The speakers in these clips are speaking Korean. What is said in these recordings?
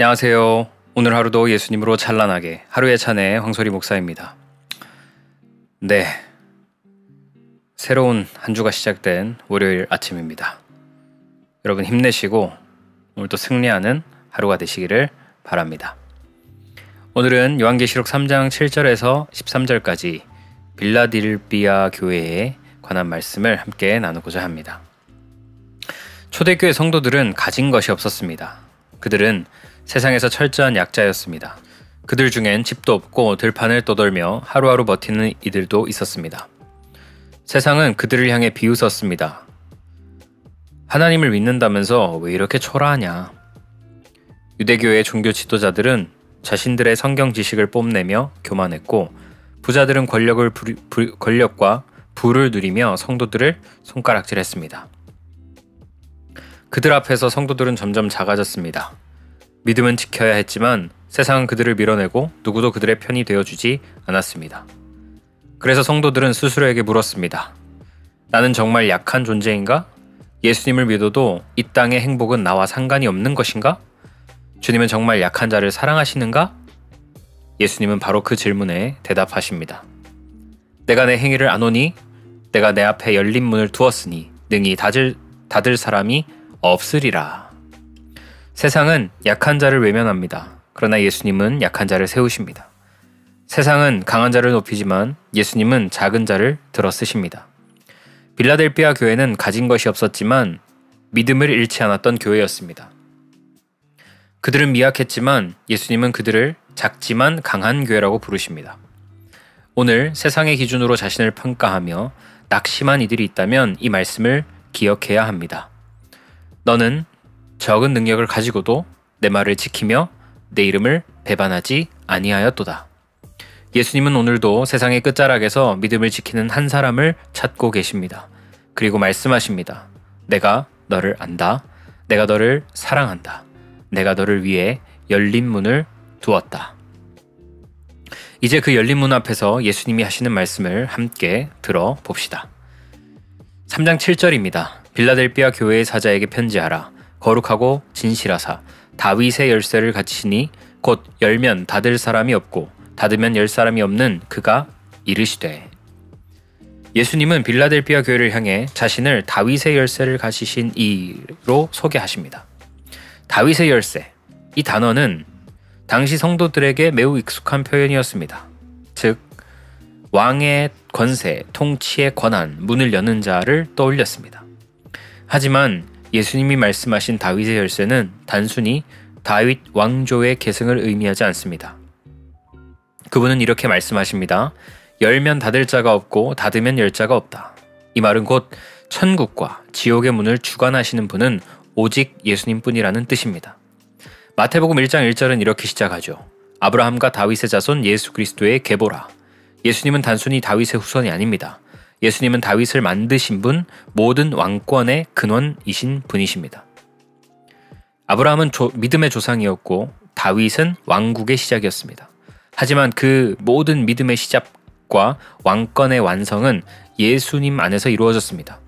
안녕하세요. 오늘 하루도 예수님으로 찬란하게 하루의 찬의 황소리 목사입니다. 네, 새로운 한 주가 시작된 월요일 아침입니다. 여러분 힘내시고 오늘도 승리하는 하루가 되시기를 바랍니다. 오늘은 요한계시록 3장 7절에서 13절까지 빌라델비아 교회에 관한 말씀을 함께 나누고자 합니다. 초대교회 성도들은 가진 것이 없었습니다. 그들은 세상에서 철저한 약자였습니다. 그들 중엔 집도 없고 들판을 떠돌며 하루하루 버티는 이들도 있었습니다. 세상은 그들을 향해 비웃었습니다. 하나님을 믿는다면서 왜 이렇게 초라하냐? 유대교의 종교 지도자들은 자신들의 성경 지식을 뽐내며 교만했고, 부자들은 권력과 부를 누리며 성도들을 손가락질했습니다. 그들 앞에서 성도들은 점점 작아졌습니다. 믿음은 지켜야 했지만 세상은 그들을 밀어내고 누구도 그들의 편이 되어주지 않았습니다. 그래서 성도들은 스스로에게 물었습니다. 나는 정말 약한 존재인가? 예수님을 믿어도 이 땅의 행복은 나와 상관이 없는 것인가? 주님은 정말 약한 자를 사랑하시는가? 예수님은 바로 그 질문에 대답하십니다. 내가 내 행위를 아노니 내가 내 앞에 열린 문을 두었으니 능히 닫을 사람이 없으리라. 세상은 약한 자를 외면합니다. 그러나 예수님은 약한 자를 세우십니다. 세상은 강한 자를 높이지만 예수님은 작은 자를 들어쓰십니다. 빌라델비아 교회는 가진 것이 없었지만 믿음을 잃지 않았던 교회였습니다. 그들은 미약했지만 예수님은 그들을 작지만 강한 교회라고 부르십니다. 오늘 세상의 기준으로 자신을 평가하며 낙심한 이들이 있다면 이 말씀을 기억해야 합니다. 너는 적은 능력을 가지고도 내 말을 지키며 내 이름을 배반하지 아니하였도다. 예수님은 오늘도 세상의 끝자락에서 믿음을 지키는 한 사람을 찾고 계십니다. 그리고 말씀하십니다. 내가 너를 안다. 내가 너를 사랑한다. 내가 너를 위해 열린 문을 두었다. 이제 그 열린 문 앞에서 예수님이 하시는 말씀을 함께 들어봅시다. 3장 7절입니다. 빌라델비아 교회의 사자에게 편지하라. 거룩하고 진실하사 다윗의 열쇠를 가지시니 곧 열면 닫을 사람이 없고 닫으면 열 사람이 없는 그가 이르시되. 예수님은 빌라델비아 교회를 향해 자신을 다윗의 열쇠를 가지신 이로 소개하십니다. 다윗의 열쇠, 이 단어는 당시 성도들에게 매우 익숙한 표현이었습니다. 즉, 왕의 권세, 통치의 권한, 문을 여는 자를 떠올렸습니다. 하지만 예수님이 말씀하신 다윗의 열쇠는 단순히 다윗 왕조의 계승을 의미하지 않습니다. 그분은 이렇게 말씀하십니다. 열면 닫을 자가 없고 닫으면 열 자가 없다. 이 말은 곧 천국과 지옥의 문을 주관하시는 분은 오직 예수님뿐이라는 뜻입니다. 마태복음 1장 1절은 이렇게 시작하죠. 아브라함과 다윗의 자손 예수 그리스도의 계보라. 예수님은 단순히 다윗의 후손이 아닙니다. 예수님은 다윗을 만드신 분, 모든 왕권의 근원이신 분이십니다. 아브라함은 믿음의 조상이었고 다윗은 왕국의 시작이었습니다. 하지만 그 모든 믿음의 시작과 왕권의 완성은 예수님 안에서 이루어졌습니다.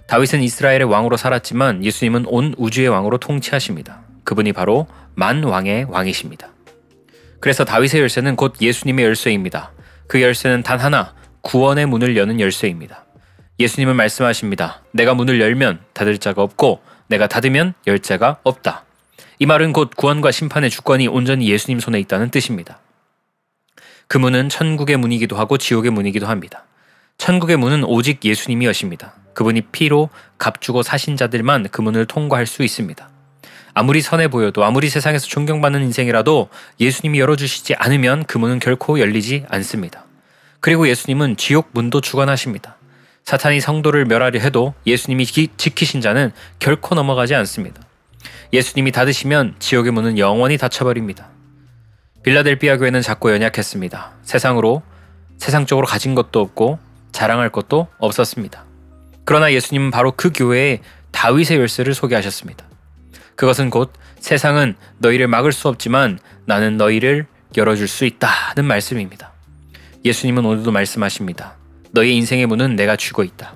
다윗은 이스라엘의 왕으로 살았지만 예수님은 온 우주의 왕으로 통치하십니다. 그분이 바로 만왕의 왕이십니다. 그래서 다윗의 열쇠는 곧 예수님의 열쇠입니다. 그 열쇠는 단 하나, 구원의 문을 여는 열쇠입니다. 예수님은 말씀하십니다. 내가 문을 열면 닫을 자가 없고 내가 닫으면 열 자가 없다. 이 말은 곧 구원과 심판의 주권이 온전히 예수님 손에 있다는 뜻입니다. 그 문은 천국의 문이기도 하고 지옥의 문이기도 합니다. 천국의 문은 오직 예수님이 여십니다. 그분이 피로 값주고 사신 자들만 그 문을 통과할 수 있습니다. 아무리 선해 보여도 아무리 세상에서 존경받는 인생이라도 예수님이 열어주시지 않으면 그 문은 결코 열리지 않습니다. 그리고 예수님은 지옥 문도 주관하십니다. 사탄이 성도를 멸하려 해도 예수님이 지키신 자는 결코 넘어가지 않습니다. 예수님이 닫으시면 지옥의 문은 영원히 닫혀버립니다. 빌라델비아 교회는 작고 연약했습니다. 세상적으로 가진 것도 없고 자랑할 것도 없었습니다. 그러나 예수님은 바로 그 교회에 다윗의 열쇠를 소개하셨습니다. 그것은 곧 세상은 너희를 막을 수 없지만 나는 너희를 열어줄 수 있다는 말씀입니다. 예수님은 오늘도 말씀하십니다. 너희 인생의 문은 내가 쥐고 있다.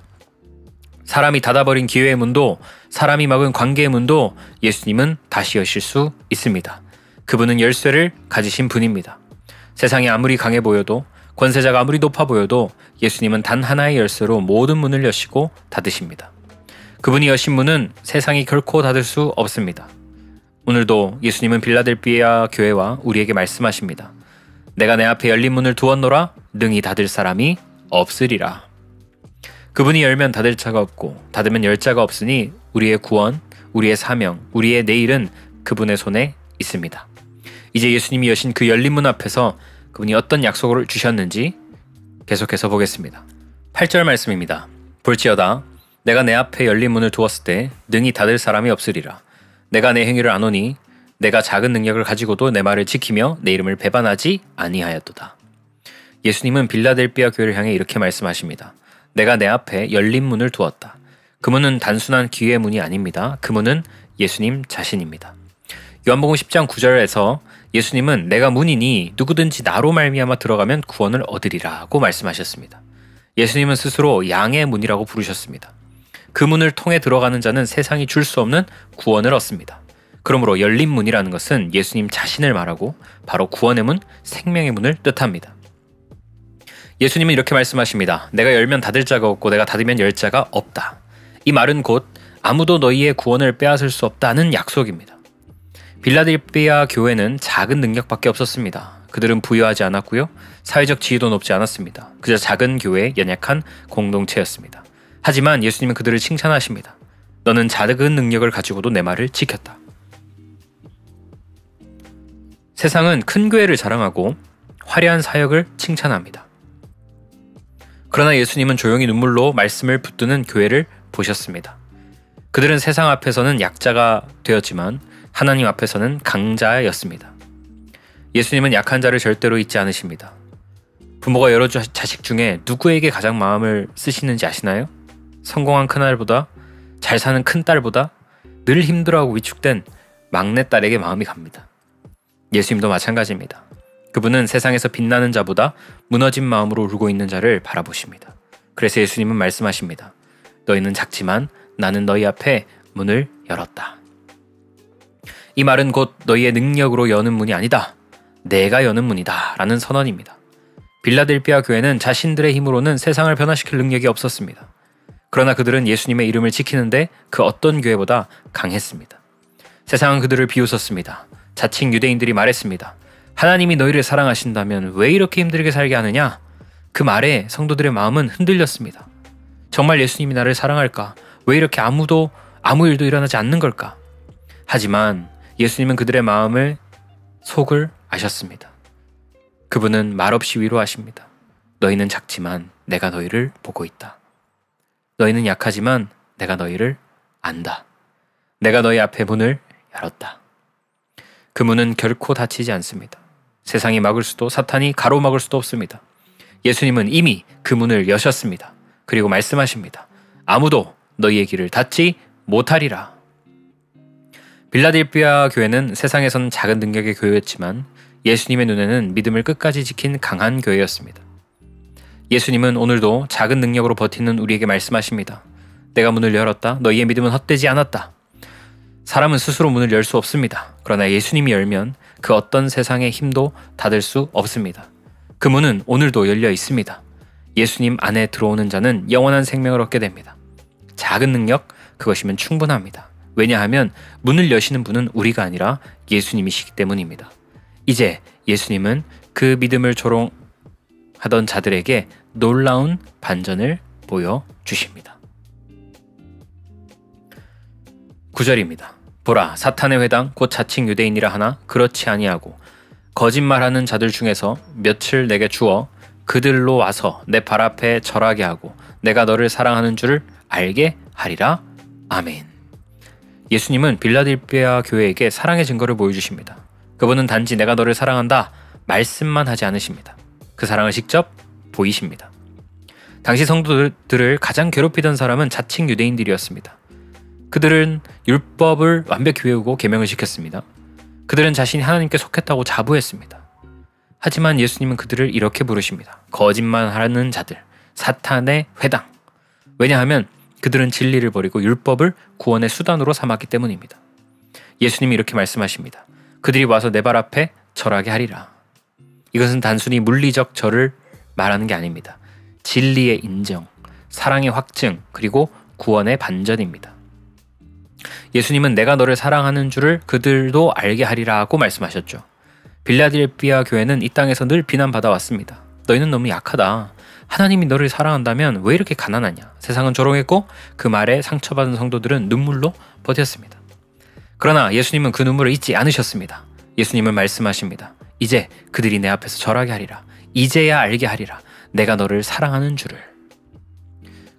사람이 닫아버린 기회의 문도, 사람이 막은 관계의 문도 예수님은 다시 여실 수 있습니다. 그분은 열쇠를 가지신 분입니다. 세상이 아무리 강해 보여도, 권세자가 아무리 높아 보여도 예수님은 단 하나의 열쇠로 모든 문을 여시고 닫으십니다. 그분이 여신 문은 세상이 결코 닫을 수 없습니다. 오늘도 예수님은 빌라델비아 교회와 우리에게 말씀하십니다. 내가 내 앞에 열린 문을 두었노라 능히 닫을 사람이 없으리라. 그분이 열면 닫을 자가 없고 닫으면 열 자가 없으니 우리의 구원, 우리의 사명, 우리의 내일은 그분의 손에 있습니다. 이제 예수님이 여신 그 열린 문 앞에서 그분이 어떤 약속을 주셨는지 계속해서 보겠습니다. 8절 말씀입니다. 볼지어다 내가 내 앞에 열린 문을 두었을 때 능히 닫을 사람이 없으리라. 내가 내 행위를 아노니 내가 작은 능력을 가지고도 내 말을 지키며 내 이름을 배반하지 아니하였도다. 예수님은 빌라델비아 교회를 향해 이렇게 말씀하십니다. 내가 내 앞에 열린 문을 두었다. 그 문은 단순한 기회의 문이 아닙니다. 그 문은 예수님 자신입니다. 요한복음 10장 9절에서 예수님은 내가 문이니 누구든지 나로 말미암아 들어가면 구원을 얻으리라고 말씀하셨습니다. 예수님은 스스로 양의 문이라고 부르셨습니다. 그 문을 통해 들어가는 자는 세상이 줄 수 없는 구원을 얻습니다. 그러므로 열린 문이라는 것은 예수님 자신을 말하고 바로 구원의 문, 생명의 문을 뜻합니다. 예수님은 이렇게 말씀하십니다. 내가 열면 닫을 자가 없고 내가 닫으면 열 자가 없다. 이 말은 곧 아무도 너희의 구원을 빼앗을 수 없다는 약속입니다. 빌라델비아 교회는 작은 능력밖에 없었습니다. 그들은 부유하지 않았고요. 사회적 지위도 높지 않았습니다. 그저 작은 교회의 연약한 공동체였습니다. 하지만 예수님은 그들을 칭찬하십니다. 너는 작은 능력을 가지고도 내 말을 지켰다. 세상은 큰 교회를 자랑하고 화려한 사역을 칭찬합니다. 그러나 예수님은 조용히 눈물로 말씀을 붙드는 교회를 보셨습니다. 그들은 세상 앞에서는 약자가 되었지만 하나님 앞에서는 강자였습니다. 예수님은 약한 자를 절대로 잊지 않으십니다. 부모가 여러 자식 중에 누구에게 가장 마음을 쓰시는지 아시나요? 성공한 큰아들보다, 잘 사는 큰딸보다 늘 힘들어하고 위축된 막내딸에게 마음이 갑니다. 예수님도 마찬가지입니다. 그분은 세상에서 빛나는 자보다 무너진 마음으로 울고 있는 자를 바라보십니다. 그래서 예수님은 말씀하십니다. 너희는 작지만 나는 너희 앞에 문을 열었다. 이 말은 곧 너희의 능력으로 여는 문이 아니다. 내가 여는 문이다 라는 선언입니다. 빌라델비아 교회는 자신들의 힘으로는 세상을 변화시킬 능력이 없었습니다. 그러나 그들은 예수님의 이름을 지키는데 그 어떤 교회보다 강했습니다. 세상은 그들을 비웃었습니다. 자칭 유대인들이 말했습니다. 하나님이 너희를 사랑하신다면 왜 이렇게 힘들게 살게 하느냐? 그 말에 성도들의 마음은 흔들렸습니다. 정말 예수님이 나를 사랑할까? 왜 이렇게 아무 일도 일어나지 않는 걸까? 하지만 예수님은 그들의 마음을 속을 아셨습니다. 그분은 말없이 위로하십니다. 너희는 작지만 내가 너희를 보고 있다. 너희는 약하지만 내가 너희를 안다. 내가 너희 앞에 문을 열었다. 그 문은 결코 닫히지 않습니다. 세상이 막을 수도 사탄이 가로막을 수도 없습니다. 예수님은 이미 그 문을 여셨습니다. 그리고 말씀하십니다. 아무도 너희의 길을 닫지 못하리라. 빌라델비아 교회는 세상에선 작은 능력의 교회였지만 예수님의 눈에는 믿음을 끝까지 지킨 강한 교회였습니다. 예수님은 오늘도 작은 능력으로 버티는 우리에게 말씀하십니다. 내가 문을 열었다. 너희의 믿음은 헛되지 않았다. 사람은 스스로 문을 열 수 없습니다. 그러나 예수님이 열면 그 어떤 세상의 힘도 닫을 수 없습니다. 그 문은 오늘도 열려 있습니다. 예수님 안에 들어오는 자는 영원한 생명을 얻게 됩니다. 작은 능력, 그것이면 충분합니다. 왜냐하면 문을 여시는 분은 우리가 아니라 예수님이시기 때문입니다. 이제 예수님은 그 믿음을 조롱하던 자들에게 놀라운 반전을 보여주십니다. 9절입니다. 보라, 사탄의 회당 곧 자칭 유대인이라 하나 그렇지 아니하고 거짓말하는 자들 중에서 몇을 내게 주어 그들로 와서 내 발 앞에 절하게 하고 내가 너를 사랑하는 줄을 알게 하리라. 아멘. 예수님은 빌라델비아 교회에게 사랑의 증거를 보여주십니다. 그분은 단지 내가 너를 사랑한다 말씀만 하지 않으십니다. 그 사랑을 직접 보이십니다. 당시 성도들을 가장 괴롭히던 사람은 자칭 유대인들이었습니다. 그들은 율법을 완벽히 외우고 계명을 지켰습니다. 그들은 자신이 하나님께 속했다고 자부했습니다. 하지만 예수님은 그들을 이렇게 부르십니다. 거짓말하는 자들, 사탄의 회당. 왜냐하면 그들은 진리를 버리고 율법을 구원의 수단으로 삼았기 때문입니다. 예수님이 이렇게 말씀하십니다. 그들이 와서 내 발 앞에 절하게 하리라. 이것은 단순히 물리적 절을 말하는 게 아닙니다. 진리의 인정, 사랑의 확증, 그리고 구원의 반전입니다. 예수님은 내가 너를 사랑하는 줄을 그들도 알게 하리라고 말씀하셨죠. 빌라델피아 교회는 이 땅에서 늘 비난받아왔습니다. 너희는 너무 약하다. 하나님이 너를 사랑한다면 왜 이렇게 가난하냐. 세상은 조롱했고 그 말에 상처받은 성도들은 눈물로 버텼습니다. 그러나 예수님은 그 눈물을 잊지 않으셨습니다. 예수님은 말씀하십니다. 이제 그들이 내 앞에서 절하게 하리라. 이제야 알게 하리라. 내가 너를 사랑하는 줄을.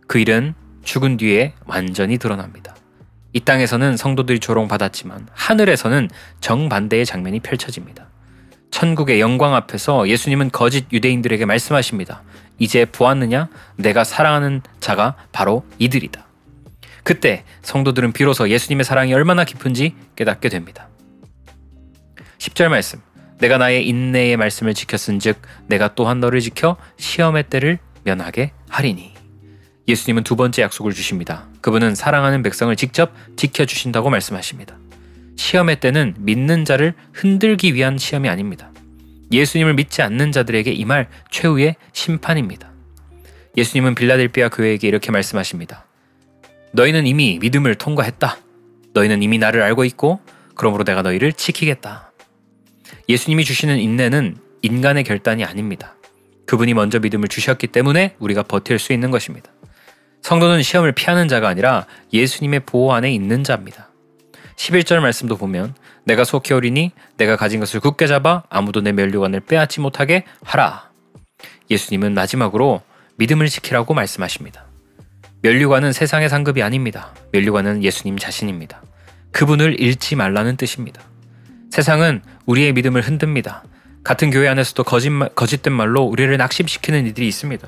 그 일은 죽은 뒤에 완전히 드러납니다. 이 땅에서는 성도들이 조롱받았지만 하늘에서는 정반대의 장면이 펼쳐집니다. 천국의 영광 앞에서 예수님은 거짓 유대인들에게 말씀하십니다. 이제 보았느냐? 내가 사랑하는 자가 바로 이들이다. 그때 성도들은 비로소 예수님의 사랑이 얼마나 깊은지 깨닫게 됩니다. 10절 말씀. 내가 나의 인내의 말씀을 지켰은즉 내가 또한 너를 지켜 시험의 때를 면하게 하리니. 예수님은 두 번째 약속을 주십니다. 그분은 사랑하는 백성을 직접 지켜주신다고 말씀하십니다. 시험의 때는 믿는 자를 흔들기 위한 시험이 아닙니다. 예수님을 믿지 않는 자들에게 임할 최후의 심판입니다. 예수님은 빌라델피아 교회에게 이렇게 말씀하십니다. 너희는 이미 믿음을 통과했다. 너희는 이미 나를 알고 있고 그러므로 내가 너희를 지키겠다. 예수님이 주시는 인내는 인간의 결단이 아닙니다. 그분이 먼저 믿음을 주셨기 때문에 우리가 버틸 수 있는 것입니다. 성도는 시험을 피하는 자가 아니라 예수님의 보호 안에 있는 자입니다. 11절 말씀도 보면 내가 속히 오리니 내가 가진 것을 굳게 잡아 아무도 내 면류관을 빼앗지 못하게 하라. 예수님은 마지막으로 믿음을 지키라고 말씀하십니다. 면류관은 세상의 상급이 아닙니다. 면류관은 예수님 자신입니다. 그분을 잃지 말라는 뜻입니다. 세상은 우리의 믿음을 흔듭니다. 같은 교회 안에서도 거짓된 말로 우리를 낙심시키는 이들이 있습니다.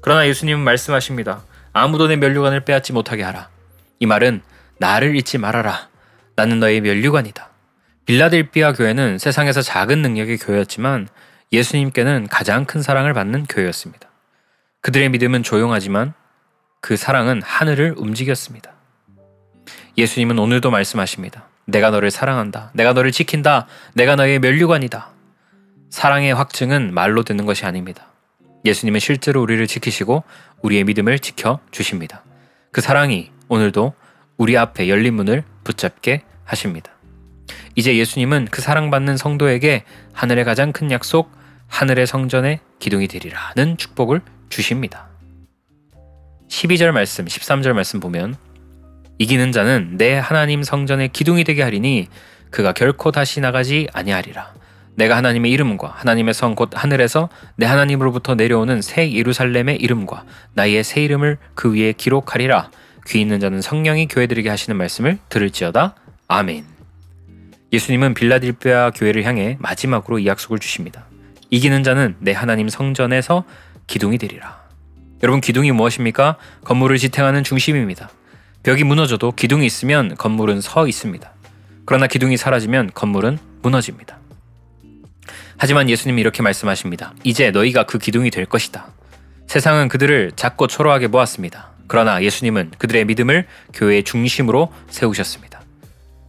그러나 예수님은 말씀하십니다. 아무도 내 면류관을 빼앗지 못하게 하라. 이 말은 나를 잊지 말아라. 나는 너의 면류관이다. 빌라델피아 교회는 세상에서 작은 능력의 교회였지만 예수님께는 가장 큰 사랑을 받는 교회였습니다. 그들의 믿음은 조용하지만 그 사랑은 하늘을 움직였습니다. 예수님은 오늘도 말씀하십니다. 내가 너를 사랑한다. 내가 너를 지킨다. 내가 너의 면류관이다. 사랑의 확증은 말로 듣는 것이 아닙니다. 예수님은 실제로 우리를 지키시고 우리의 믿음을 지켜주십니다. 그 사랑이 오늘도 우리 앞에 열린 문을 붙잡게 하십니다. 이제 예수님은 그 사랑받는 성도에게 하늘의 가장 큰 약속, 하늘의 성전에 기둥이 되리라는 축복을 주십니다. 12절 말씀, 13절 말씀 보면 이기는 자는 내 하나님 성전의 기둥이 되게 하리니 그가 결코 다시 나가지 아니하리라. 내가 하나님의 이름과 하나님의 성 곧 하늘에서 내 하나님으로부터 내려오는 새 예루살렘의 이름과 나의 새 이름을 그 위에 기록하리라. 귀 있는 자는 성령이 교회들에게 하시는 말씀을 들을지어다. 아멘. 예수님은 빌라델피아 교회를 향해 마지막으로 이 약속을 주십니다. 이기는 자는 내 하나님 성전에서 기둥이 되리라. 여러분, 기둥이 무엇입니까? 건물을 지탱하는 중심입니다. 벽이 무너져도 기둥이 있으면 건물은 서 있습니다. 그러나 기둥이 사라지면 건물은 무너집니다. 하지만 예수님이 이렇게 말씀하십니다. 이제 너희가 그 기둥이 될 것이다. 세상은 그들을 작고 초라하게 보았습니다. 그러나 예수님은 그들의 믿음을 교회의 중심으로 세우셨습니다.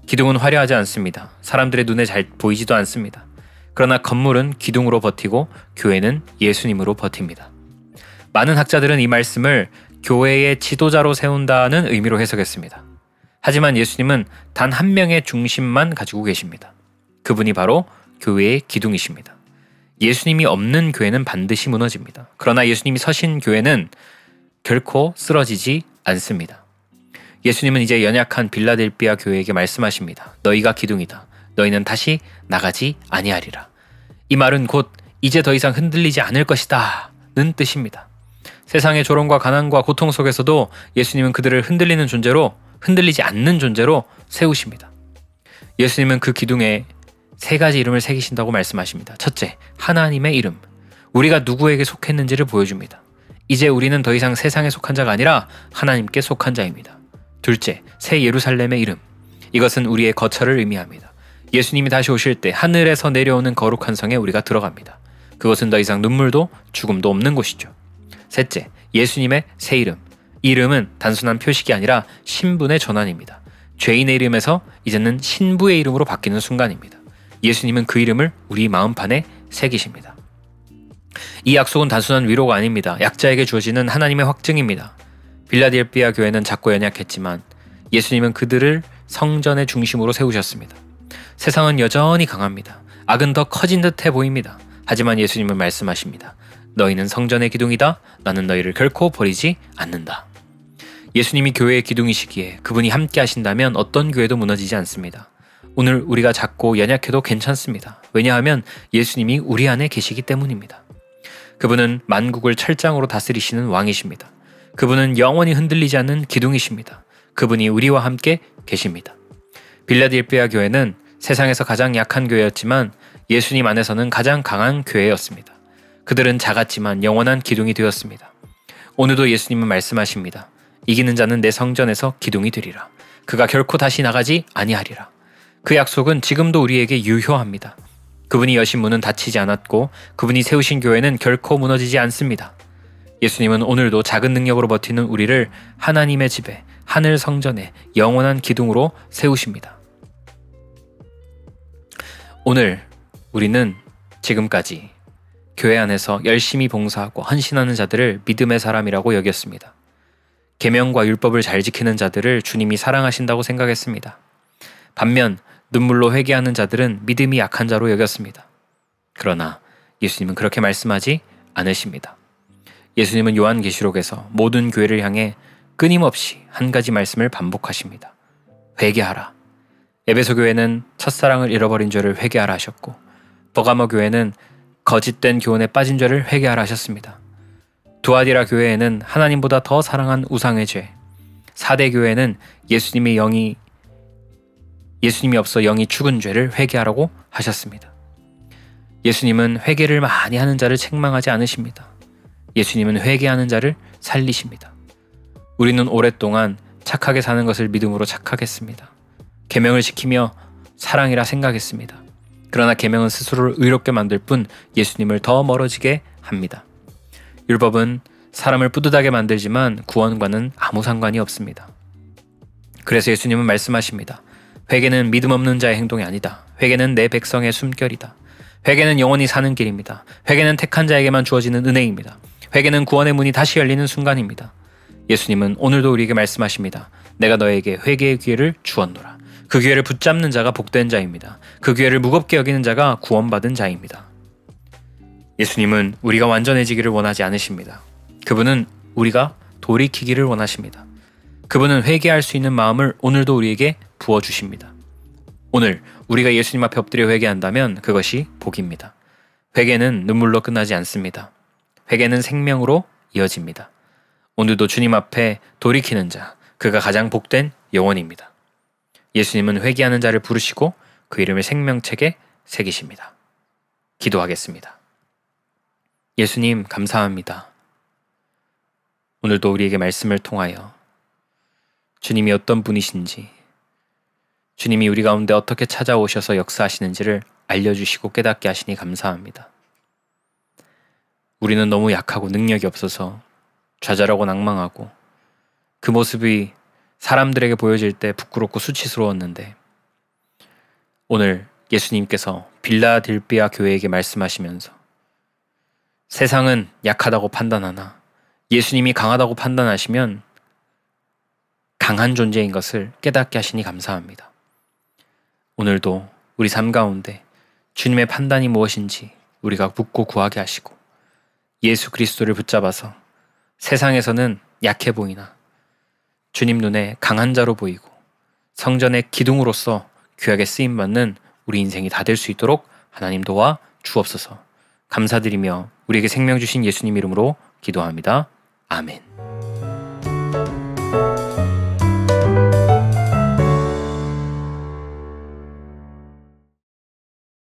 기둥은 화려하지 않습니다. 사람들의 눈에 잘 보이지도 않습니다. 그러나 건물은 기둥으로 버티고 교회는 예수님으로 버팁니다. 많은 학자들은 이 말씀을 교회의 지도자로 세운다는 의미로 해석했습니다. 하지만 예수님은 단 한 명의 중심만 가지고 계십니다. 그분이 바로 교회의 기둥이십니다. 예수님이 없는 교회는 반드시 무너집니다. 그러나 예수님이 서신 교회는 결코 쓰러지지 않습니다. 예수님은 이제 연약한 빌라델피아 교회에게 말씀하십니다. 너희가 기둥이다. 너희는 다시 나가지 아니하리라. 이 말은 곧 이제 더 이상 흔들리지 않을 것이다 는 뜻입니다. 세상의 조롱과 가난과 고통 속에서도 예수님은 그들을 흔들리지 않는 존재로 세우십니다. 예수님은 그 기둥에 세 가지 이름을 새기신다고 말씀하십니다. 첫째, 하나님의 이름. 우리가 누구에게 속했는지를 보여줍니다. 이제 우리는 더 이상 세상에 속한 자가 아니라 하나님께 속한 자입니다. 둘째, 새 예루살렘의 이름. 이것은 우리의 거처를 의미합니다. 예수님이 다시 오실 때 하늘에서 내려오는 거룩한 성에 우리가 들어갑니다. 그것은 더 이상 눈물도 죽음도 없는 곳이죠. 셋째, 예수님의 새 이름. 이 이름은 단순한 표식이 아니라 신분의 전환입니다. 죄인의 이름에서 이제는 신부의 이름으로 바뀌는 순간입니다. 예수님은 그 이름을 우리 마음판에 새기십니다. 이 약속은 단순한 위로가 아닙니다. 약자에게 주어지는 하나님의 확증입니다. 빌라델피아 교회는 작고 연약했지만 예수님은 그들을 성전의 중심으로 세우셨습니다. 세상은 여전히 강합니다. 악은 더 커진 듯해 보입니다. 하지만 예수님은 말씀하십니다. 너희는 성전의 기둥이다. 나는 너희를 결코 버리지 않는다. 예수님이 교회의 기둥이시기에 그분이 함께 하신다면 어떤 교회도 무너지지 않습니다. 오늘 우리가 작고 연약해도 괜찮습니다. 왜냐하면 예수님이 우리 안에 계시기 때문입니다. 그분은 만국을 철장으로 다스리시는 왕이십니다. 그분은 영원히 흔들리지 않는 기둥이십니다. 그분이 우리와 함께 계십니다. 빌라델피아 교회는 세상에서 가장 약한 교회였지만 예수님 안에서는 가장 강한 교회였습니다. 그들은 작았지만 영원한 기둥이 되었습니다. 오늘도 예수님은 말씀하십니다. 이기는 자는 내 성전에서 기둥이 되리라. 그가 결코 다시 나가지 아니하리라. 그 약속은 지금도 우리에게 유효합니다. 그분이 여신 문은 닫히지 않았고 그분이 세우신 교회는 결코 무너지지 않습니다. 예수님은 오늘도 작은 능력으로 버티는 우리를 하나님의 집에, 하늘 성전에 영원한 기둥으로 세우십니다. 오늘 우리는 지금까지 교회 안에서 열심히 봉사하고 헌신하는 자들을 믿음의 사람이라고 여겼습니다. 계명과 율법을 잘 지키는 자들을 주님이 사랑하신다고 생각했습니다. 반면 눈물로 회개하는 자들은 믿음이 약한 자로 여겼습니다. 그러나 예수님은 그렇게 말씀하지 않으십니다. 예수님은 요한계시록에서 모든 교회를 향해 끊임없이 한 가지 말씀을 반복하십니다. 회개하라. 에베소 교회는 첫사랑을 잃어버린 죄를 회개하라 하셨고 버가모 교회는 거짓된 교훈에 빠진 죄를 회개하라 하셨습니다. 두아디라 교회에는 하나님보다 더 사랑한 우상의 죄, 사대 교회는 예수님이 없어 영이 죽은 죄를 회개하라고 하셨습니다. 예수님은 회개를 많이 하는 자를 책망하지 않으십니다. 예수님은 회개하는 자를 살리십니다. 우리는 오랫동안 착하게 사는 것을 믿음으로 착각했습니다. 계명을 지키며 사랑이라 생각했습니다. 그러나 계명은 스스로를 의롭게 만들 뿐 예수님을 더 멀어지게 합니다. 율법은 사람을 뿌듯하게 만들지만 구원과는 아무 상관이 없습니다. 그래서 예수님은 말씀하십니다. 회개는 믿음 없는 자의 행동이 아니다. 회개는 내 백성의 숨결이다. 회개는 영원히 사는 길입니다. 회개는 택한 자에게만 주어지는 은혜입니다. 회개는 구원의 문이 다시 열리는 순간입니다. 예수님은 오늘도 우리에게 말씀하십니다. 내가 너에게 회개의 기회를 주었노라. 그 기회를 붙잡는 자가 복된 자입니다. 그 기회를 무겁게 여기는 자가 구원받은 자입니다. 예수님은 우리가 완전해지기를 원하지 않으십니다. 그분은 우리가 돌이키기를 원하십니다. 그분은 회개할 수 있는 마음을 오늘도 우리에게 부어주십니다. 오늘 우리가 예수님 앞에 엎드려 회개한다면 그것이 복입니다. 회개는 눈물로 끝나지 않습니다. 회개는 생명으로 이어집니다. 오늘도 주님 앞에 돌이키는 자, 그가 가장 복된 영혼입니다. 예수님은 회개하는 자를 부르시고 그 이름을 생명책에 새기십니다. 기도하겠습니다. 예수님 감사합니다. 오늘도 우리에게 말씀을 통하여 주님이 어떤 분이신지, 주님이 우리 가운데 어떻게 찾아오셔서 역사하시는지를 알려주시고 깨닫게 하시니 감사합니다. 우리는 너무 약하고 능력이 없어서 좌절하고 낭망하고 그 모습이 사람들에게 보여질 때 부끄럽고 수치스러웠는데 오늘 예수님께서 빌라델피아 교회에게 말씀하시면서 세상은 약하다고 판단하나 예수님이 강하다고 판단하시면 강한 존재인 것을 깨닫게 하시니 감사합니다. 오늘도 우리 삶 가운데 주님의 판단이 무엇인지 우리가 묻고 구하게 하시고 예수 그리스도를 붙잡아서 세상에서는 약해 보이나 주님 눈에 강한 자로 보이고 성전의 기둥으로서 귀하게 쓰임받는 우리 인생이 다 될 수 있도록 하나님 도와 주옵소서. 감사드리며 우리에게 생명 주신 예수님 이름으로 기도합니다. 아멘.